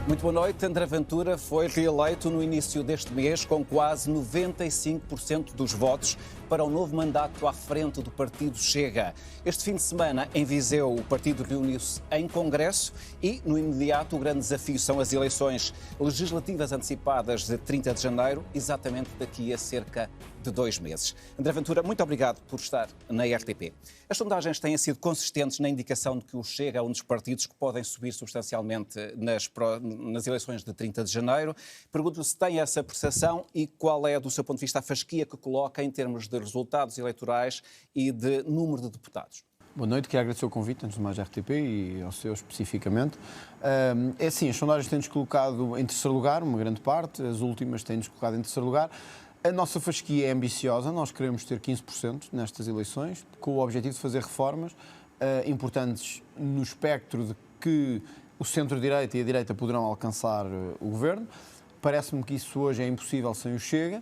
Muito boa noite. André Ventura foi reeleito no início deste mês com quase 95% dos votos para o novo mandato à frente do partido Chega. Este fim de semana, em Viseu, o partido reuniu-se em Congresso e, no imediato, o grande desafio são as eleições legislativas antecipadas de 30 de janeiro, exatamente daqui a cerca de 2 meses. André Ventura, muito obrigado por estar na RTP. As sondagens têm sido consistentes na indicação de que o Chega é um dos partidos que podem subir substancialmente nas eleições de 30 de janeiro. Pergunto se tem essa percepção e qual é, do seu ponto de vista, a fasquia que coloca em termos de resultados eleitorais e de número de deputados. Boa noite, quero agradecer o convite, antes de mais, à RTP e ao seu especificamente. É assim, as sondagens têm-nos colocado em terceiro lugar, uma grande parte, as últimas têm-nos colocado em terceiro lugar. A nossa fasquia é ambiciosa, nós queremos ter 15% nestas eleições, com o objetivo de fazer reformas importantes no espectro de que o centro-direita e a direita poderão alcançar o governo. Parece-me que isso hoje é impossível sem o Chega.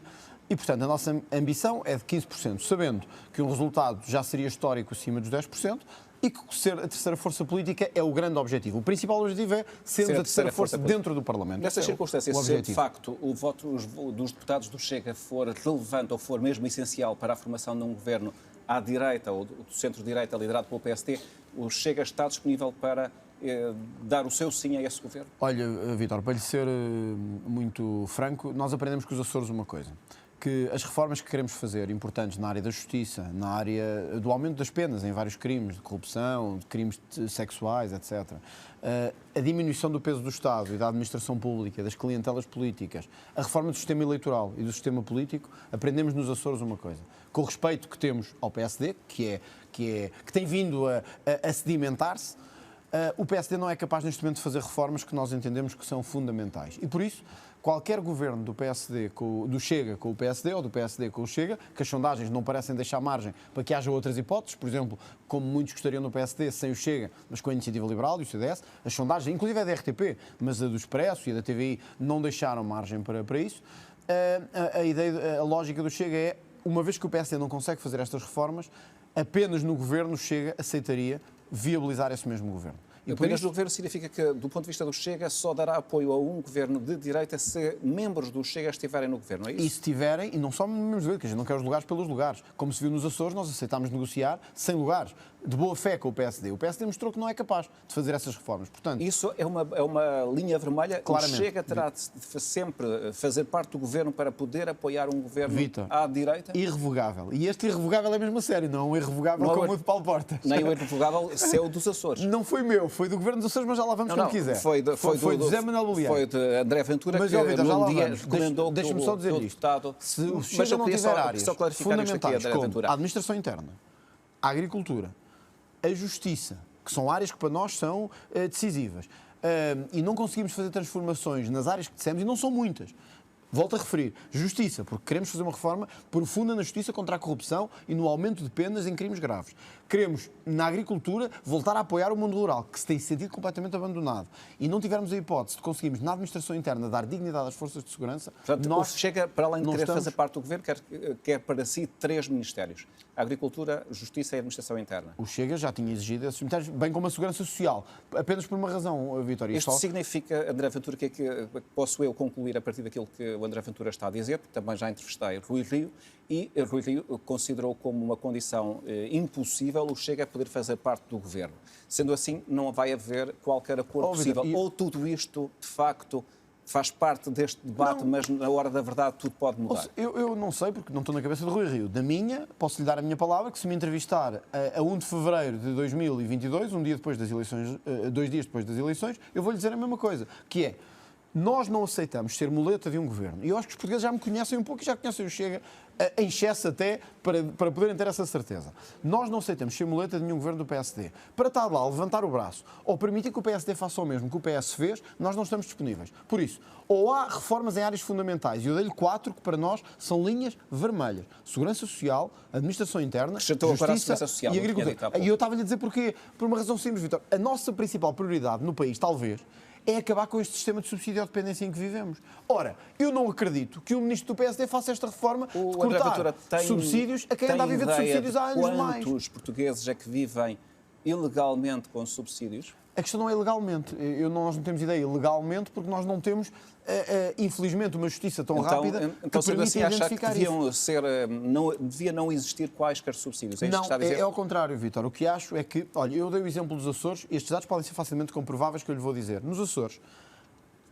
E, portanto, a nossa ambição é de 15%, sabendo que o resultado já seria histórico acima dos 10% e que ser a terceira força política é o grande objetivo. O principal objetivo é sermos a terceira força dentro do Parlamento. Nessas circunstâncias, se de facto o voto dos deputados do Chega for relevante ou for mesmo essencial para a formação de um governo à direita ou do centro-direita liderado pelo PSD, o Chega está disponível para dar o seu sim a esse governo? Olha, Vítor, para lhe ser muito franco, nós aprendemos com os Açores uma coisa, que as reformas que queremos fazer, importantes na área da justiça, na área do aumento das penas em vários crimes, de corrupção, de crimes sexuais, etc., a diminuição do peso do Estado e da administração pública, das clientelas políticas, a reforma do sistema eleitoral e do sistema político, aprendemos nos Açores uma coisa. Com o respeito que temos ao PSD, que tem vindo a sedimentar-se, o PSD não é capaz neste momento de fazer reformas que nós entendemos que são fundamentais. E por isso, qualquer governo do PSD, do Chega com o PSD ou do PSD com o Chega, que as sondagens não parecem deixar margem para que haja outras hipóteses, por exemplo, como muitos gostariam no PSD, sem o Chega, mas com a Iniciativa Liberal e o CDS, as sondagens, inclusive a da RTP, mas a do Expresso e a da TVI, não deixaram margem para isso. A lógica do Chega é, uma vez que o PSD não consegue fazer estas reformas, apenas no governo o Chega aceitaria viabilizar esse mesmo governo. E apenas no governo significa que, do ponto de vista do Chega, só dará apoio a um governo de direita se membros do Chega estiverem no governo, é isso? E se tiverem, e não só membros do governo, que a gente não quer os lugares pelos lugares. Como se viu nos Açores, nós aceitámos negociar sem lugares, de boa fé com o PSD. O PSD mostrou que não é capaz de fazer essas reformas. Portanto, isso é uma linha vermelha. Claramente. O Chega terá de sempre fazer parte do governo para poder apoiar um governo à direita? Irrevogável. E este irrevogável é mesmo a sério, não um irrevogável como o de Paulo Portas. Nem o irrevogável seu dos Açores. Não foi meu, foi do governo dos Açores, mas já lá vamos quando quiser. Foi de José Manuel Bolieiro. Foi de André Ventura, mas, que num dia recomendou que deixa-me só dizer isto. Deputado... Se o Chega não tiver áreas fundamentais aqui, como a administração interna, a agricultura, a justiça, que são áreas que para nós são decisivas, e não conseguimos fazer transformações nas áreas que dissemos, e não são muitas. Volto a referir, justiça, porque queremos fazer uma reforma profunda na justiça contra a corrupção e no aumento de penas em crimes graves. Queremos, na agricultura, voltar a apoiar o mundo rural, que se tem sentido completamente abandonado. E não tivermos a hipótese de conseguirmos, na administração interna, dar dignidade às forças de segurança... Portanto, nós Chega, para além de querer fazer parte do governo, quer para si 3 ministérios. Agricultura, Justiça e Administração Interna. O Chega já tinha exigido esses ministérios, bem como a Segurança Social. Apenas por uma razão, Vítor. Isto significa, André Ventura, que posso eu concluir a partir daquilo que o André Ventura está a dizer, porque também já entrevistei Rui Rio, e Rui Rio considerou como uma condição impossível o Chega a poder fazer parte do governo. Sendo assim, não vai haver qualquer acordo possível. Ou tudo isto, de facto, faz parte deste debate, mas na hora da verdade tudo pode mudar? Eu não sei, porque não estou na cabeça de Rui Rio. Da minha, posso-lhe dar a minha palavra, que se me entrevistar a 1 de fevereiro de 2022, 2 dias depois das eleições, eu vou-lhe dizer a mesma coisa, que é, nós não aceitamos ser muleta de um governo. E eu acho que os portugueses já me conhecem um pouco e já conhecem o Chega em excesso até para poderem ter essa certeza. Nós não aceitamos ser muleta de nenhum governo do PSD. Para estar lá, levantar o braço ou permitir que o PSD faça o mesmo que o PS fez, nós não estamos disponíveis. Por isso, ou há reformas em áreas fundamentais, e eu dei-lhe 4 que para nós são linhas vermelhas. Segurança Social, Administração Interna, Justiça e Agricultura. E eu estava-lhe a dizer porquê. Por uma razão simples, Vítor. A nossa principal prioridade no país, talvez, é acabar com este sistema de subsídio à dependência em que vivemos. Ora, eu não acredito que o ministro do PSD faça esta reforma de cortar subsídios a quem anda a viver de subsídios há anos mais. Quantos portugueses é que vivem ilegalmente com subsídios? A questão não é legalmente. Nós não temos ideia legalmente porque nós não temos, infelizmente, uma justiça tão rápida que permite identificar isso. Devia não existir quaisquer subsídios. É isto Não, que está a dizer? é ao contrário, Vítor. O que acho é que, olha, eu dei o exemplo dos Açores, estes dados podem ser facilmente comprováveis, que eu lhe vou dizer. Nos Açores,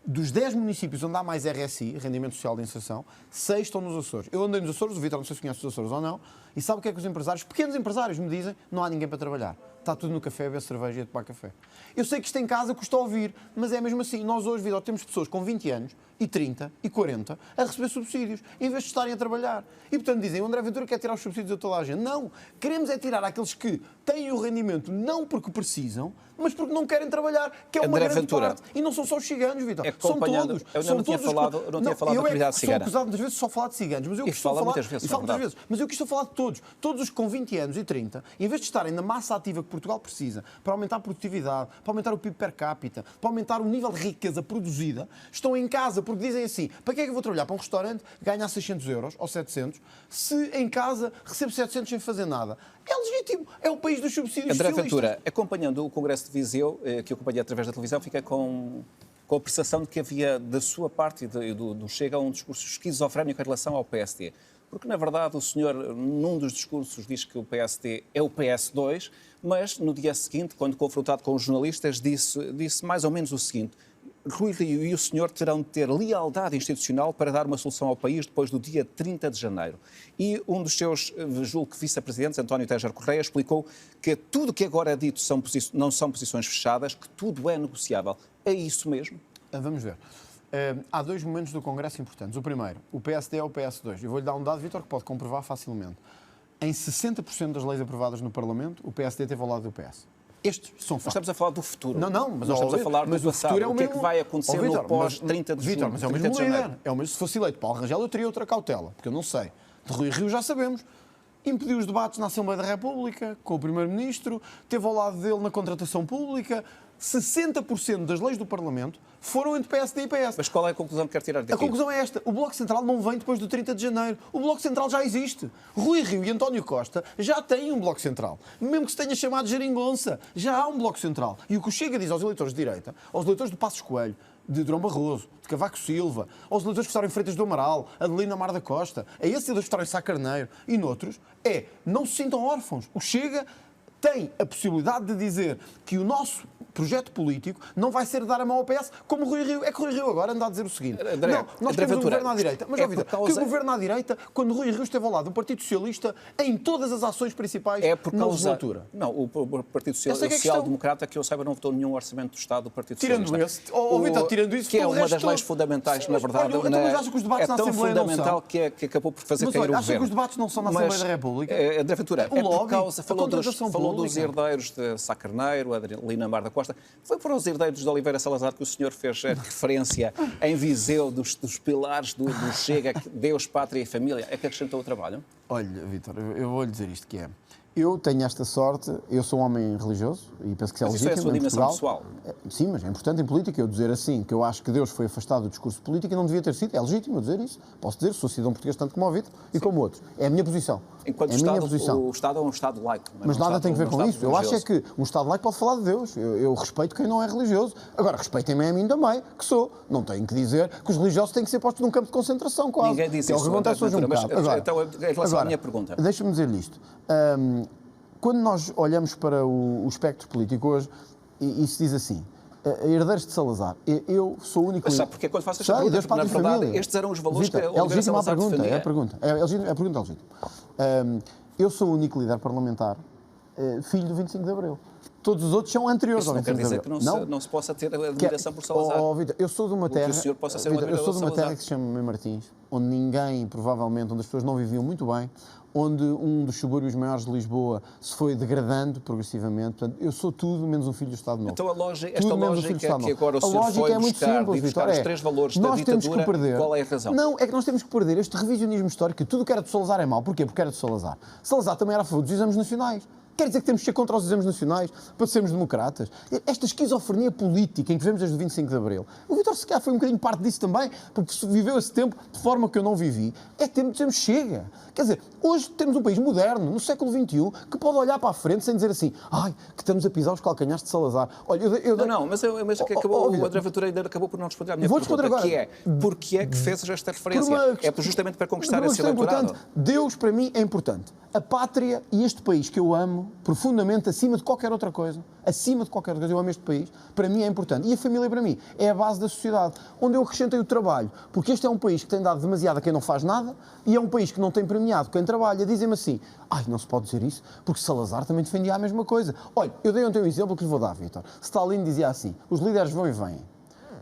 dos 10 municípios onde há mais RSI, Rendimento Social de Inserção, 6 estão nos Açores. Eu andei nos Açores, o Vítor não sei se conhece os Açores ou não, e sabe o que é que os empresários, pequenos empresários, me dizem? Não há ninguém para trabalhar. Está tudo no café, a beber cerveja e a tomar café. Eu sei que isto em casa custa a ouvir, mas é mesmo assim. Nós hoje, Vítor, temos pessoas com 20 anos, e 30, e 40, a receber subsídios, em vez de estarem a trabalhar. E, portanto, dizem, o André Ventura quer tirar os subsídios a toda a gente. Não. Queremos é tirar àqueles que têm o rendimento não porque precisam, mas porque não querem trabalhar, que é uma André grande Ventura, parte. E não são só os ciganos, Vítor. São todos. Eu não tinha falado da comunidade cigana. Eu sou acusado muitas vezes de só falar de ciganos, mas eu estou a falar muitas vezes, mas eu estou a falar de todos. Todos os com 20 anos e 30, em vez de estarem na massa ativa que Portugal precisa para aumentar a produtividade, para aumentar o PIB per capita, para aumentar o nível de riqueza produzida, estão em casa porque dizem assim, para que é que eu vou trabalhar para um restaurante, ganhar 600 euros ou 700, se em casa recebo 700 sem fazer nada? É legítimo, é o país dos subsídios André socialistas. Ventura, acompanhando o Congresso de Viseu, que eu acompanhei através da televisão, fiquei com a percepção de que havia, da sua parte e do Chega, um discurso esquizofrénico em relação ao PSD. Porque, na verdade, o senhor, num dos discursos, diz que o PSD é o PS2, mas no dia seguinte, quando confrontado com os jornalistas, disse mais ou menos o seguinte: Rui Rio e o senhor terão de ter lealdade institucional para dar uma solução ao país depois do dia 30 de janeiro. E um dos seus, julgo que vice-presidentes, António Tejar Correia, explicou que tudo o que agora é dito não são posições fechadas, que tudo é negociável. É isso mesmo? Vamos ver. Há 2 momentos do Congresso importantes. O primeiro, o PSD é o PS2. Eu vou-lhe dar um dado, Vítor, que pode comprovar facilmente. Em 60% das leis aprovadas no Parlamento, o PSD esteve ao lado do PS. Estes são fatos. Nós estamos a falar do futuro. Não, mas nós estamos a falar do passado. É o que é que vai acontecer no pós-30 de junho? Vítor, mas é o mesmo líder. É o mesmo. Se fosse eleito Paulo Rangel, eu teria outra cautela, porque eu não sei. De Rui Rio já sabemos. Impediu os debates na Assembleia da República, com o Primeiro-Ministro, esteve ao lado dele na contratação pública. 60% das leis do Parlamento foram entre PSD e PS. Mas qual é a conclusão que quer tirar daqui? A conclusão é esta. O Bloco Central não vem depois do 30 de janeiro. O Bloco Central já existe. Rui Rio e António Costa já têm um Bloco Central. Mesmo que se tenha chamado Geringonça, já há um Bloco Central. E o que o Chega diz aos eleitores de direita, aos eleitores do Passos Coelho, de Durão Barroso, de Cavaco Silva, aos eleitores que votaram em Freitas do Amaral, Adelina Mar da Costa, a esses eleitores que votaram em Sá Carneiro e noutros, não se sintam órfãos. O Chega tem a possibilidade de dizer que o nosso projeto político não vai ser dar a mão ao PS, como o Rui Rio. É que o Rui Rio agora anda a dizer o seguinte: nós temos um governo à direita. Mas, que o governo à direita, quando o Rui Rio esteve ao lado do Partido Socialista, em todas as ações principais na legislatura. Não, o Partido Social-Democrata, que eu saiba, não votou nenhum orçamento do Estado do Partido Socialista. Tirando isso, que é uma das leis fundamentais, na verdade. É tão fundamental que acabou por fazer cair o governo. Acha que os debates não são na Assembleia da República? André Ventura, falou dos herdeiros de Sá Carneiro, Adelina Mar da Costa. Foram os herdeiros de Oliveira Salazar que o senhor fez referência em Viseu, dos pilares do Chega, Deus, Pátria e Família. É que acrescentou o trabalho? Olha, Vítor, eu vou-lhe dizer isto que é. Eu tenho esta sorte, eu sou um homem religioso e penso que isso é legítimo. Isso é a sua dimensão pessoal. Sim, mas é importante em política eu dizer assim, que eu acho que Deus foi afastado do discurso político e não devia ter sido. É legítimo eu dizer isso. Posso dizer, sou cidadão português tanto como o Vítor e como outros. É a minha posição. Enquanto o Estado é um Estado laico. Mas nada tem a ver com isso. Eu acho é que um Estado laico pode falar de Deus. Eu respeito quem não é religioso. Agora, respeitem-me a mim também, que sou. Não tenho que dizer que os religiosos têm que ser postos num campo de concentração, quase. Ninguém diz isso. É o que acontece hoje um bocado. Então, em relação à minha pergunta. Deixa-me dizer-lhe isto. Quando nós olhamos para o espectro político hoje, e se diz assim, herdeiros de Salazar, eu sou o único... Mas sabe porque quando faço esta pergunta? Porque, na verdade, estes eram os valores que Oliveira Salazar defendia. É a pergunta é legítima. Eu sou o único líder parlamentar filho do 25 de Abril. Todos os outros são anteriores ao 25 de Abril. Isso não quer dizer que não se possa ter admiração por Salazar. Vítor, eu sou de uma terra... Eu sou de uma terra que se chama Mãe Martins, onde ninguém, provavelmente, onde as pessoas não viviam muito bem, onde um dos subúrbios maiores de Lisboa se foi degradando progressivamente. Portanto, eu sou tudo menos um filho do Estado Novo. Então esta lógica que agora o senhor foi buscar os três valores da ditadura, qual é a razão? Não, é que nós temos que perder este revisionismo histórico, que tudo que era de Salazar é mau. Porquê? Porque era de Salazar. Salazar também era a favor dos exames nacionais. Quer dizer que temos que ser contra os exames nacionais para sermos democratas? Esta esquizofrenia política em que vivemos desde o 25 de Abril. O Vítor se calhar foi um bocadinho parte disso também, porque viveu esse tempo de forma que eu não vivi. É tempo de dizermos chega. Quer dizer, hoje temos um país moderno, no século XXI, que pode olhar para a frente sem dizer assim, ai, que estamos a pisar os calcanhares de Salazar. Olha, mas que acabou, o André Ventura ainda acabou por não responder à minha pergunta, agora. que é, porquê é que fez esta referência? Justamente para conquistar esse eleitorado. Deus, para mim, é importante. A pátria e este país que eu amo profundamente, acima de qualquer outra coisa, eu amo este país, para mim é importante. E a família, para mim, é a base da sociedade, onde eu acrescentei o trabalho, porque este é um país que tem dado demasiado a quem não faz nada e é um país que não tem premiado quem trabalha. Dizem-me assim, não se pode dizer isso, porque Salazar também defendia a mesma coisa. Olha, eu dei ontem um exemplo que lhe vou dar, Vítor. Stalin dizia assim, os líderes vão e vêm.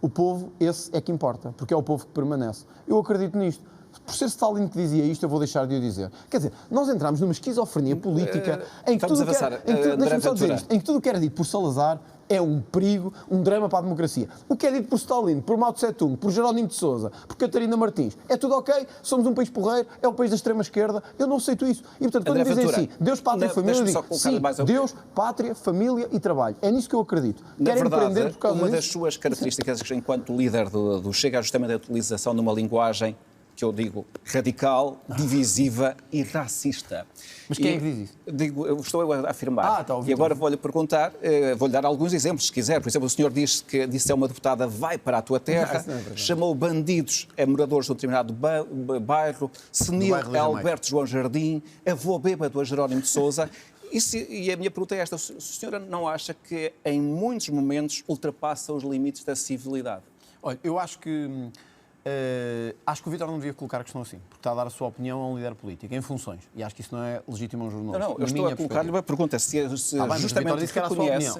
O povo, esse é que importa, porque é o povo que permanece. Eu acredito nisto. Por ser Stalin que dizia isto, eu vou deixar de o dizer. Quer dizer, nós entramos numa esquizofrenia política em que tudo o que era dito por Salazar é um perigo, um drama para a democracia. O que é dito por Stalin, por Mao Tse-tung, por Jerónimo de Sousa, por Catarina Martins, é tudo ok, somos um país porreiro, é o país da extrema-esquerda, eu não aceito isso. E, portanto, quando me dizem assim, Deus, pátria e família, eu digo, sim, Deus, pátria, família e trabalho. É nisso que eu acredito. Na verdade, uma das suas características enquanto líder do Chega é justamente a utilização de uma linguagem que eu digo radical, divisiva e racista. Mas quem é que diz isso? Eu estou a afirmar. E agora vou-lhe perguntar, vou-lhe dar alguns exemplos, se quiser. Por exemplo, o senhor disse que é uma deputada, vai para a tua terra, chamou bandidos a moradores de um determinado bairro, senil a Alberto João Jardim, avô bêbado a Jerónimo de Sousa. E a minha pergunta é esta, a senhora não acha que em muitos momentos ultrapassa os limites da civilidade? Olha, eu acho que o Vítor não devia colocar a questão assim, porque está a dar a sua opinião a um líder político, em funções. E acho que isso não é legítimo a um jornalista. Não, eu estou a colocar-lhe uma pergunta. Se justamente reconhece...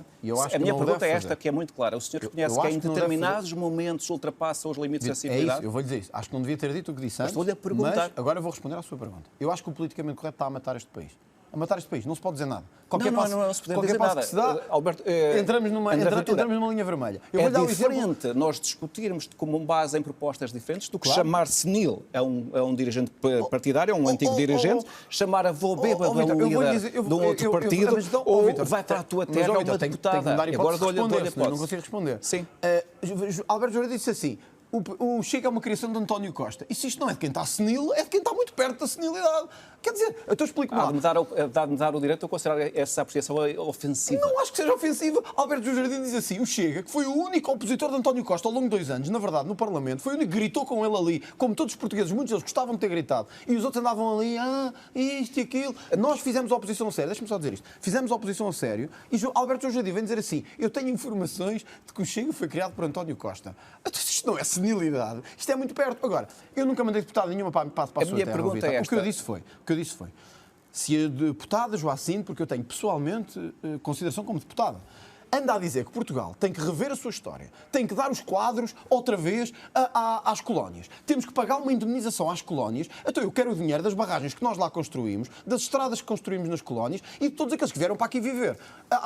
A minha pergunta é esta, que é muito clara. O senhor reconhece que em determinados momentos ultrapassa os limites da civilidade? É isso, eu vou lhe dizer isso. Acho que não devia ter dito o que disse antes, estou-lhe a perguntar. Mas agora eu vou responder à sua pergunta. Eu acho que o politicamente correto está a matar este país. A matar este país. Não se pode dizer nada. Não se pode dizer nada. Que se dá, Alberto, entramos numa linha vermelha. É diferente nós discutirmos como base em propostas diferentes do que chamar senil a um dirigente partidário, a um antigo dirigente, chamar avô bêbado a um líder de um outro partido, ou vai para a tua terra uma deputada. Agora dou-lhe a hipótese. Não consigo responder. Sim. Alberto Jura disse assim, o Chega é uma criação de António Costa. E se isto não é de quem está senil, é de quem está muito perto da senilidade. Quer dizer, eu explico-me lá. De me dar o direito a considerar essa apreciação ofensiva. Não acho que seja ofensiva. Alberto Jardim diz assim, o Chega, que foi o único opositor de António Costa ao longo de 2 anos, na verdade, no Parlamento, foi o único que gritou com ele ali, como todos os portugueses, muitos deles gostavam de ter gritado, e os outros andavam ali, isto e aquilo. Nós fizemos a oposição a sério, deixa-me só dizer isto, fizemos a oposição a sério, e Alberto Jardim vem dizer assim, eu tenho informações de que o Chega foi criado por António Costa. Isto não é senilidade, isto é muito perto. Agora, eu nunca mandei deputada nenhuma para a sua terra. A minha pergunta é esta. O que eu disse foi, se a deputada Joacine, porque eu tenho pessoalmente consideração como deputada, anda a dizer que Portugal tem que rever a sua história, tem que dar os quadros outra vez às colónias. Temos que pagar uma indemnização às colónias. Então eu quero o dinheiro das barragens que nós lá construímos, das estradas que construímos nas colónias e de todos aqueles que vieram para aqui viver.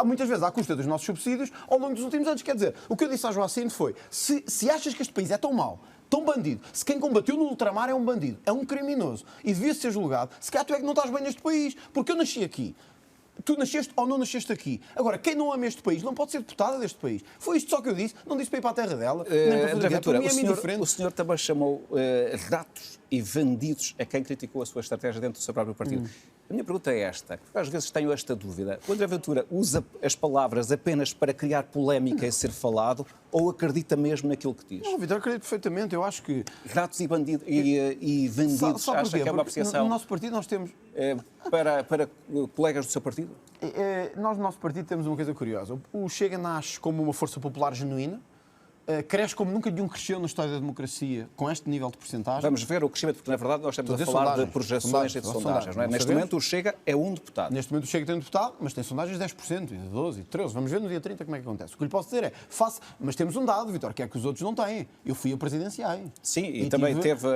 Muitas vezes à custa dos nossos subsídios ao longo dos últimos anos. Quer dizer, o que eu disse à Joacine foi, se achas que este país é tão mau, tão bandido, se quem combateu no ultramar é um bandido, é um criminoso e devia ser julgado, se calhar tu é que não estás bem neste país, porque eu nasci aqui. Tu nasceste ou não nasceste aqui. Agora, quem não ama este país não pode ser deputada deste país. Foi isto só que eu disse. Não disse para ir para a terra dela. Nem para fazer Ventura, o senhor também chamou ratos e vendidos a quem criticou a sua estratégia dentro do seu próprio partido. A minha pergunta é esta, porque às vezes tenho esta dúvida. O André Ventura usa as palavras apenas para criar polémica e ser falado ou acredita mesmo naquilo que diz? Não, Vitor, acredito perfeitamente. Eu acho que... Ratos e vendidos, acha que é uma apreciação... No nosso partido nós temos... Para colegas do seu partido? Nós, no nosso partido, temos uma coisa curiosa. O Chega nasce como uma força popular genuína, cresce como nunca nenhum cresceu na história da democracia, com este nível de porcentagem. Vamos ver o crescimento, porque na verdade nós estamos a falar de projeções e de sondagens. Não é? Neste momento o Chega é um deputado. Neste momento o Chega tem um deputado, mas tem sondagens de 10%, de 12%, de 13%. Vamos ver no dia 30 como é que acontece. O que lhe posso dizer é, mas temos um dado, Vitor, que é que os outros não têm. Eu fui a presidenciais. Sim, e também teve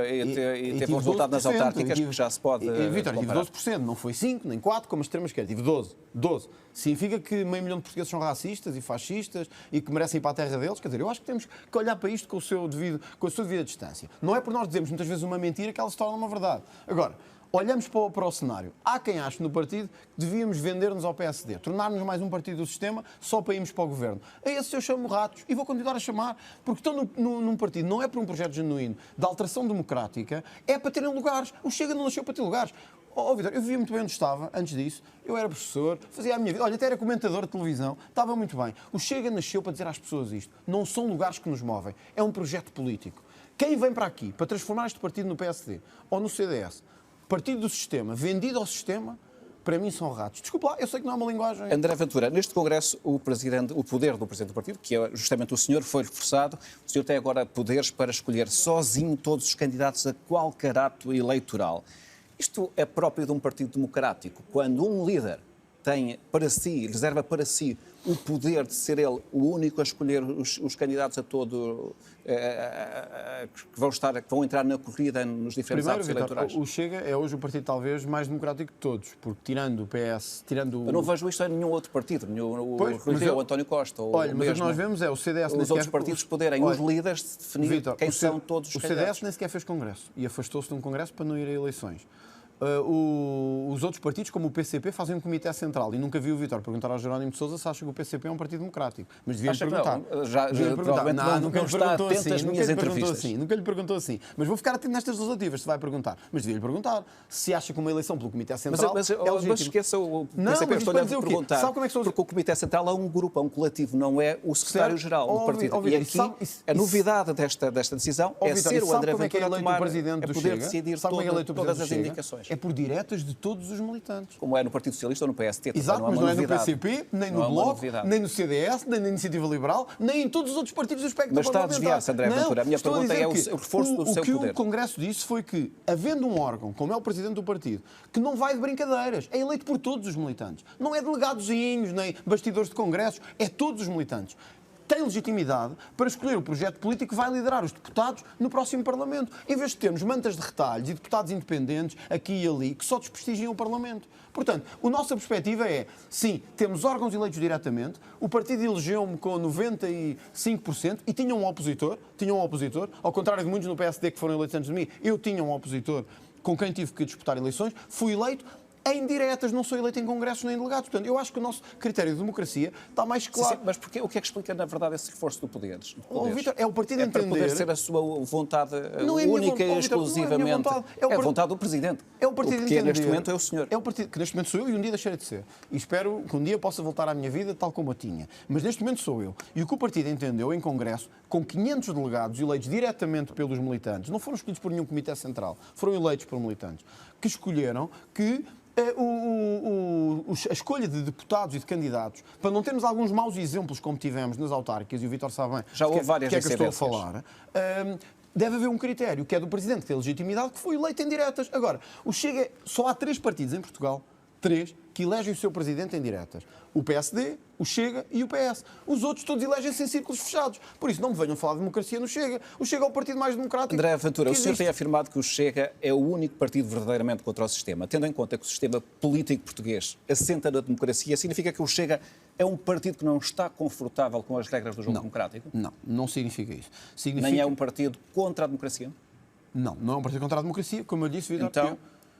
um resultado nas autárquicas que já se pode Vitor, tive 12%, não foi 5%, nem 4%, como a extrema-esquerda, tive 12%. Significa que meio milhão de portugueses são racistas e fascistas e que merecem ir para a terra deles. Quer dizer, eu acho que temos que olhar para isto com a sua devida distância. Não é por nós dizermos muitas vezes uma mentira que ela se torna uma verdade. Agora, olhamos para o cenário. Há quem ache no partido que devíamos vender-nos ao PSD, tornar-nos mais um partido do sistema só para irmos para o governo. A esses eu chamo ratos e vou continuar a chamar, porque estão num partido, não é por um projeto genuíno de alteração democrática, é para terem lugares. O Chega não nasceu para ter lugares. Vitor, eu vivia muito bem onde estava, antes disso, eu era professor, fazia a minha vida, olha, até era comentador de televisão, estava muito bem. O Chega nasceu para dizer às pessoas isto. Não são lugares que nos movem, é um projeto político. Quem vem para aqui para transformar este partido no PSD ou no CDS, partido do sistema, vendido ao sistema, para mim são ratos. Desculpa lá, eu sei que não é uma linguagem... André Ventura, neste Congresso o poder do Presidente do Partido, que é justamente o senhor, foi reforçado. O senhor tem agora poderes para escolher sozinho todos os candidatos a qualquer ato eleitoral. Isto é próprio de um partido democrático, quando um líder tem para si, reserva para si o poder de ser ele o único a escolher os candidatos a todo que vão entrar na corrida nos diferentes atos eleitorais. O Chega é hoje o partido talvez mais democrático de todos, porque tirando o PS, Eu não vejo isto em nenhum outro partido, o Rui Rio, o António Costa, olha, mas o que nós vemos é o CDS... Os outros partidos poderem, os líderes, definir quem são todos os candidatos. O CDS nem sequer fez congresso e afastou-se de um congresso para não ir a eleições. Os outros partidos, como o PCP, fazem um comitê central. E nunca vi o Vítor perguntar ao Jerónimo de Sousa se acha que o PCP é um partido democrático. Mas devia-lhe perguntar. Nunca lhe perguntou assim. Nunca lhe perguntou assim. Mas vou ficar atento nestas legislativas, se vai perguntar. Mas devia-lhe perguntar se acha que uma eleição pelo comitê central mas é legítimo. Mas esqueça o PCP, estou-lhe a perguntar. Sabe como é que são... Porque o comitê central é um grupo, é um coletivo, não é o secretário-geral do partido. E aqui a novidade desta decisão é ser o André Ventura a tomar, poder decidir todas as indicações. É por diretas de todos os militantes. Como é no Partido Socialista ou no PST. Exato, mas não é no PCP, nem no Bloco, nem no CDS, nem na Iniciativa Liberal, nem em todos os outros partidos do espectro parlamentar. Mas está a desviar-se, André Ventura. A minha pergunta é o reforço do seu poder. O que o Congresso disse foi que, havendo um órgão, como é o Presidente do Partido, que não vai de brincadeiras, é eleito por todos os militantes. Não é delegadozinhos, nem bastidores de congressos, é todos os militantes. Tem legitimidade para escolher o projeto político que vai liderar os deputados no próximo Parlamento, em vez de termos mantas de retalhos e deputados independentes aqui e ali que só desprestigiam o Parlamento. Portanto, a nossa perspectiva é, sim, temos órgãos eleitos diretamente, o partido elegeu-me com 95% e tinha um opositor, ao contrário de muitos no PSD que foram eleitos antes de mim, eu tinha um opositor com quem tive que disputar eleições, fui eleito em diretas, não sou eleito em congressos nem em delegados. Portanto, eu acho que o nosso critério de democracia está mais claro. Sim, mas o que é que explica, na verdade, esse reforço do poder? Vítor, é o partido entender... para poder ser a sua vontade única e exclusivamente. É a vontade do Presidente. É o partido porque entender. Neste momento é o senhor. É o partido que neste momento sou eu e um dia deixarei de ser. E espero que um dia possa voltar à minha vida tal como a tinha. Mas neste momento sou eu. E o que o partido entendeu em congresso, com 500 delegados eleitos diretamente pelos militantes, não foram escolhidos por nenhum comitê central, foram eleitos por militantes, que escolheram que a escolha de deputados e de candidatos, para não termos alguns maus exemplos como tivemos nas autárquicas, e o Vítor sabe bem já houve várias que é que eu estou a falar, deve haver um critério, que é do Presidente, que tem legitimidade, que foi eleito em diretas. Agora, o Chega, só há 3 partidos em Portugal, 3, que elegem o seu Presidente em diretas. O PSD, o Chega e o PS. Os outros todos elegem-se em círculos fechados. Por isso, não me venham falar de democracia no Chega. O Chega é o partido mais democrático. André Ventura, o senhor tem afirmado que o Chega é o único partido verdadeiramente contra o sistema. Tendo em conta que o sistema político português assenta na democracia, significa que o Chega é um partido que não está confortável com as regras do jogo democrático? Não significa isso. Nem é um partido contra a democracia? Não é um partido contra a democracia. Como eu disse, Vítor, então,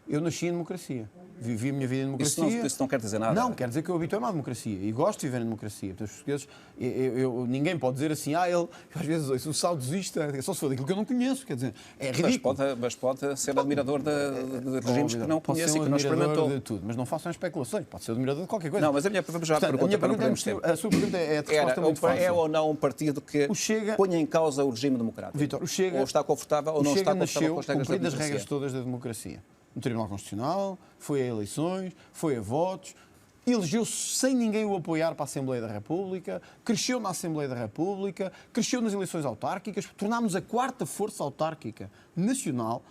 eu nasci em democracia. Vivi a minha vida em democracia. Isso não quer dizer nada. Não, quer dizer que eu habituei-me à democracia e gosto de viver em democracia. Portanto, os portugueses, ninguém pode dizer assim, ele, às vezes, ouço um saudosista, só se for daquilo que eu não conheço, quer dizer, é ridículo. Mas pode ser admirador de regimes que não conhece e que não experimentou. De tudo, mas não façam especulações, pode ser admirador de qualquer coisa. Não, mas vamos já à pergunta para não perdermos tempo. A sua pergunta é a resposta muito fácil. É ou não um partido que ponha em causa o regime democrático? Vítor, o Chega... Ou está confortável ou não está confortável com as regras da democracia? Cumprindo as regras todas da democracia. No Tribunal Constitucional, foi a eleições, foi a votos, elegeu-se sem ninguém o apoiar para a Assembleia da República, cresceu na Assembleia da República, cresceu nas eleições autárquicas, tornámos a 4ª força autárquica nacional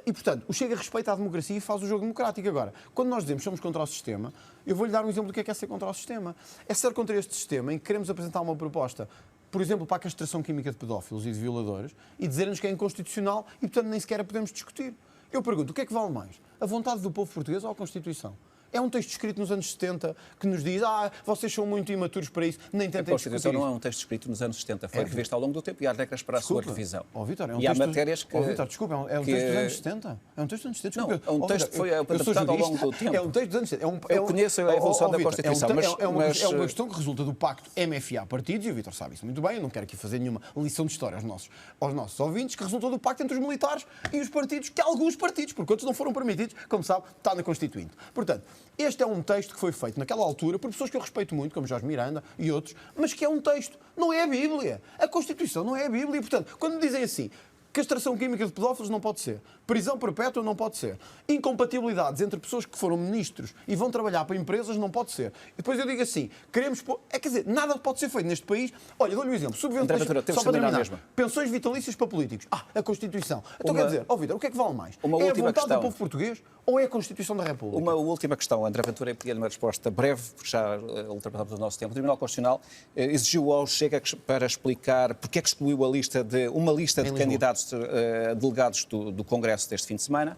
e, portanto, o Chega respeita a democracia e faz o jogo democrático. Agora, quando nós dizemos que somos contra o sistema, eu vou-lhe dar um exemplo do que é ser contra o sistema. É ser contra este sistema em que queremos apresentar uma proposta, por exemplo, para a castração química de pedófilos e de violadores e dizer-nos que é inconstitucional e, portanto, nem sequer a podemos discutir. Eu pergunto, o que é que vale mais? A vontade do povo português ou a Constituição? É um texto escrito nos anos 70 que nos diz vocês são muito imaturos para isso, nem tentem A Constituição discutir não é isso. um texto escrito nos anos 70, foi revista ao longo do tempo e há regras para a sua revisão. Vítor, e há matérias que... Vítor, desculpa, é um texto dos anos 70. É um texto dos anos 70. Não, é um texto que foi adaptado ao longo do tempo. É um texto dos anos 70. Eu conheço a evolução da Constituição, é uma questão que resulta do pacto MFA-partidos, e o Vítor sabe isso muito bem, eu não quero aqui fazer nenhuma lição de história aos nossos ouvintes, que resultou do pacto entre os militares e os partidos, que alguns partidos, porque outros não foram permitidos, como sabe, está na Constituinte. Portanto, este é um texto que foi feito naquela altura por pessoas que eu respeito muito, como Jorge Miranda e outros, mas que é um texto, não é a Bíblia. A Constituição não é a Bíblia. E, portanto, quando me dizem assim, castração química de pedófilos não pode ser, prisão perpétua não pode ser, incompatibilidades entre pessoas que foram ministros e vão trabalhar para empresas não pode ser. E depois eu digo assim, queremos... quer dizer, nada pode ser feito neste país. Olha, dou-lhe um exemplo. Só para terminar, pensões vitalícias para políticos. A Constituição. Então quer dizer, Vítor, o que é que vale mais? É a vontade do povo português ou é a Constituição da República? Uma última questão, André Ventura, e pedia-lhe uma resposta breve, porque já ultrapassamos o nosso tempo. O Tribunal Constitucional exigiu ao Chega para explicar porque é que excluiu uma lista de candidatos delegados do Congresso deste fim de semana,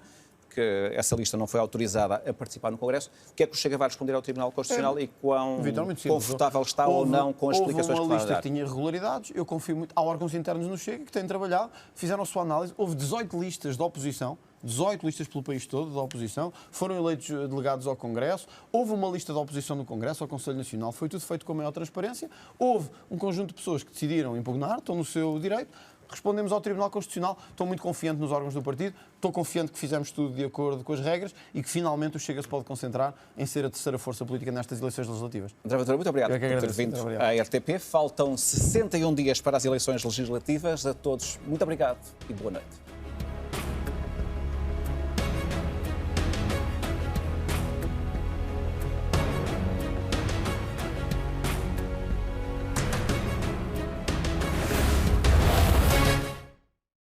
que essa lista não foi autorizada a participar no Congresso. O que é que o Chega vai responder ao Tribunal Constitucional e quão confortável está ou não com as explicações que vai dar? Houve uma lista que tinha irregularidades, eu confio muito. Há órgãos internos no Chega que têm trabalhado, fizeram a sua análise, houve 18 listas de oposição, 18 listas pelo país todo da oposição, foram eleitos delegados ao Congresso, houve uma lista de oposição no Congresso, ao Conselho Nacional, foi tudo feito com a maior transparência, houve um conjunto de pessoas que decidiram impugnar, estão no seu direito, respondemos ao Tribunal Constitucional, estou muito confiante nos órgãos do partido, estou confiante que fizemos tudo de acordo com as regras e que finalmente o Chega se pode concentrar em ser a terceira força política nestas eleições legislativas. André Ventura, muito obrigado por ter vindo à RTP. Faltam 61 dias para as eleições legislativas. A todos, muito obrigado e boa noite.